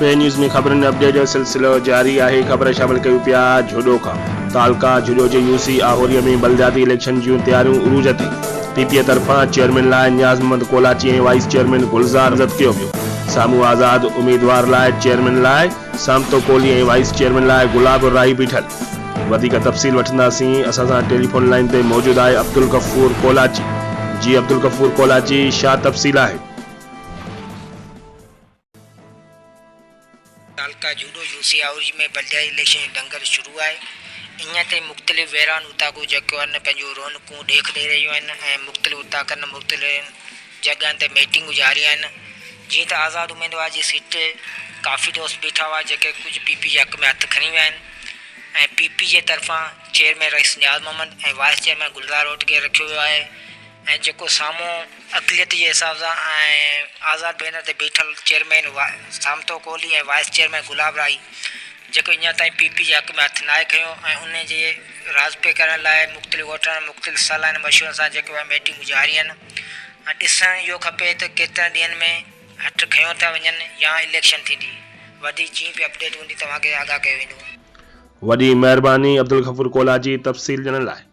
पे news में खबरनि update जो सिलसिलो जारी आहे। खबर शामिल कयूं पिया झुॾो खां। तालका झुॾो जे यूसी आहोरीअ में बलदियाती इलेक्शन जूं तैयारियूं उरूज ते। पीपीए तरफ़ां चेयरमैन लाइ नियाज़ मोहम्मद कोलाची ऐं वाइस चेयरमैन गुलज़ार नामज़द कयो वियो। साम्हूं आज़ाद उम्मीदवार लाइ चेयरमैन लाइ सामतो कोहली ऐं वाइस चेयरमैन लाइ गुलाब राही बीठल। वधीक तफ़सील वठंदासीं। असां सां टेलीफोन लाइन ते मौजूदु आहे अब्दुल गफूर कोलाची। जी अब्दुल गफूर कोलाची, छा तफ़सील आहे? तालका जूडो यूसी आउरी में बलदियाती इलेक्शन जी दंगल शुरू आहे। ईअं त मुख़्तलिफ़ वेरान उताको जेको आहिनि पंहिंजो रौनकूं ॾेख ॾेई रहियूं आहिनि ऐं मुख़्तलिफ़ उताकनि मुख़्तलिफ़ जॻहनि ते मीटिंगूं जारी आहिनि। जीअं त आज़ाद उम्मीदवार जी सीट काफ़ी दोस्त बीठा हुआ जेके कुझु पीपी जे हक़ में हथु खणी विया आहिनि ऐं पीपी जे तरफ़ां चेयरमैन रईस नियाज़ मोहम्मद ऐं वाइस चेयरमैन गुलज़ार ओटके रखियो वियो आहे ऐं जेको साम्हूं अक़लियत जे हिसाब सां ऐं आज़ाद बैनर ते बीठल चेयरमैन सामतो कोहली ऐं वाइस चेयरमैन गुलाब राही जेको अञा ताईं पीपी जे हक़ में हथु नाहे खयो ऐं उन जे राज़पे करण लाइ मुख़्तलिफ़ वोटरनि मुख़्तलिफ़ सलाहनि मशवरनि सां जेको आहे मीटिंगूं जारी आहिनि ऐं ॾिसणु इहो खपे त केतिरनि ॾींहंनि में हथु खयो था वञनि या इलेक्शन थींदी। वधीक जीअं बि अपडेट हूंदी तव्हांखे आगाह कयो वेंदो। वॾी महिरबानी अब्दुल गफूर कोलाची तफ़सील ॼाणण लाइ।